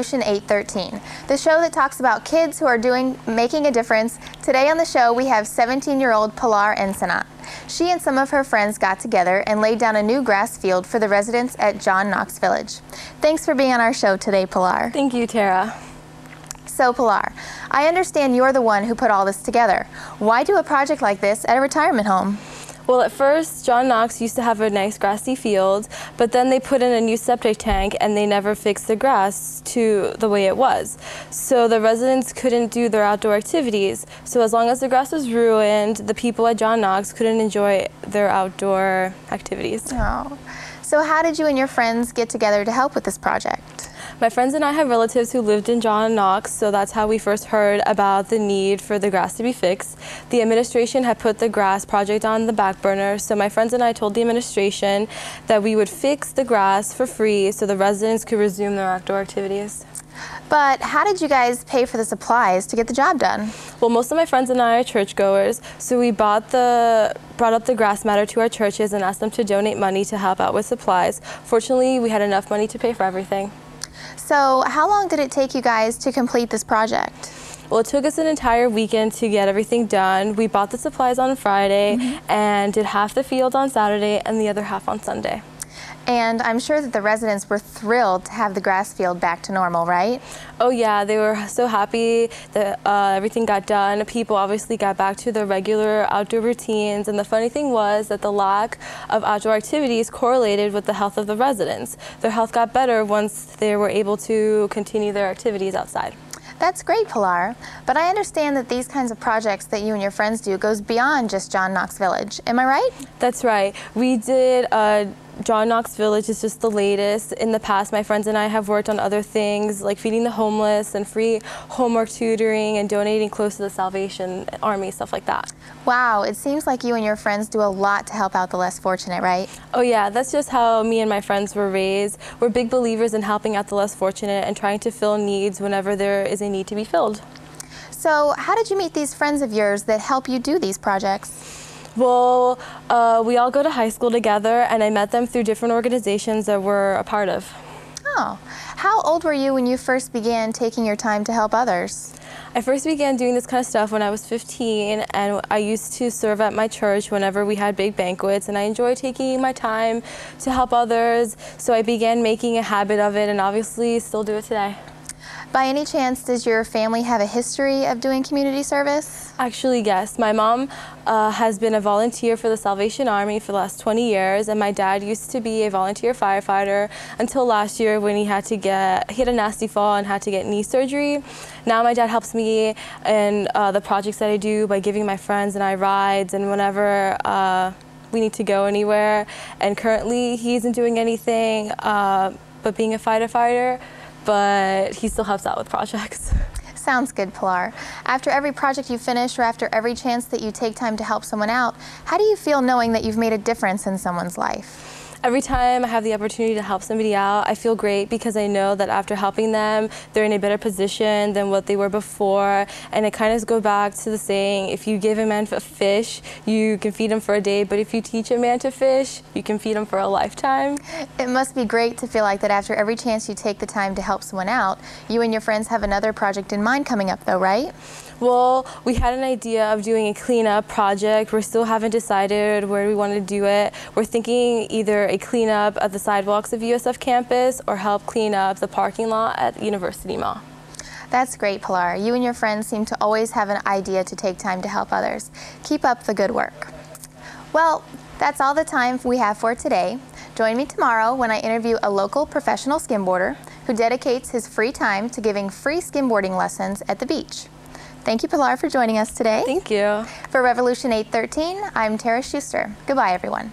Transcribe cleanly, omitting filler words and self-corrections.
Revolution 813, the show that talks about kids who are making a difference. Today on the show, we have 17-year-old Pilar Ensenat. She and some of her friends got together and laid down a new grass field for the residents at John Knox Village. Thanks for being on our show today, Pilar. Thank you, Tara. So, Pilar, I understand you're the one who put all this together. Why do a project like this at a retirement home? Well, at first, John Knox used to have a nice grassy field, but then they put in a new septic tank and they never fixed the grass to the way it was. So the residents couldn't do their outdoor activities. So as long as the grass was ruined, the people at John Knox couldn't enjoy their outdoor activities. Oh. So how did you and your friends get together to help with this project? My friends and I have relatives who lived in John Knox, so that's how we first heard about the need for the grass to be fixed. The administration had put the grass project on the back burner, so my friends and I told the administration that we would fix the grass for free so the residents could resume their outdoor activities. But how did you guys pay for the supplies to get the job done? Well, most of my friends and I are churchgoers, so we brought up the grass matter to our churches and asked them to donate money to help out with supplies. Fortunately, we had enough money to pay for everything. So how long did it take you guys to complete this project? Well, it took us an entire weekend to get everything done. We bought the supplies on Friday and did half the field on Saturday and the other half on Sunday. And I'm sure that the residents were thrilled to have the grass field back to normal, right? Oh yeah, they were so happy that everything got done. People obviously got back to their regular outdoor routines, and the funny thing was that the lack of outdoor activities correlated with the health of the residents. Their health got better once they were able to continue their activities outside. That's great, Pilar. But I understand that these kinds of projects that you and your friends do goes beyond just John Knox Village. Am I right? That's right. We did John Knox Village is just the latest. In the past, my friends and I have worked on other things like feeding the homeless and free homework tutoring and donating clothes to the Salvation Army, stuff like that. Wow, it seems like you and your friends do a lot to help out the less fortunate, right? Oh yeah, that's just how me and my friends were raised. We're big believers in helping out the less fortunate and trying to fill needs whenever there is a need to be filled. So how did you meet these friends of yours that help you do these projects? Well, we all go to high school together, and I met them through different organizations that we're a part of. Oh, how old were you when you first began taking your time to help others? I first began doing this kind of stuff when I was 15, and I used to serve at my church whenever we had big banquets, and I enjoyed taking my time to help others, so I began making a habit of it, and obviously still do it today. By any chance, does your family have a history of doing community service? Actually, yes. My mom has been a volunteer for the Salvation Army for the last 20 years, and my dad used to be a volunteer firefighter until last year when he had a nasty fall and had to get knee surgery. Now my dad helps me in the projects that I do by giving my friends and I rides, and whenever we need to go anywhere. And currently he isn't doing anything but being a firefighter, but he still helps out with projects. Sounds good, Pilar. After every project you finish or after every chance that you take time to help someone out, how do you feel knowing that you've made a difference in someone's life? Every time I have the opportunity to help somebody out, I feel great because I know that after helping them, they're in a better position than what they were before. And it kind of goes back to the saying, if you give a man a fish, you can feed him for a day, but if you teach a man to fish, you can feed him for a lifetime. It must be great to feel like that after every chance you take the time to help someone out, you and your friends have another project in mind coming up though, right? Well, we had an idea of doing a cleanup project. We still haven't decided where we want to do it. We're thinking either a cleanup at the sidewalks of USF campus or help clean up the parking lot at University Mall. That's great, Pilar. You and your friends seem to always have an idea to take time to help others. Keep up the good work. Well, that's all the time we have for today. Join me tomorrow when I interview a local professional skimboarder who dedicates his free time to giving free skimboarding lessons at the beach. Thank you, Pilar, for joining us today. Thank you. For Revolution 813, I'm Tara Sustr. Goodbye, everyone.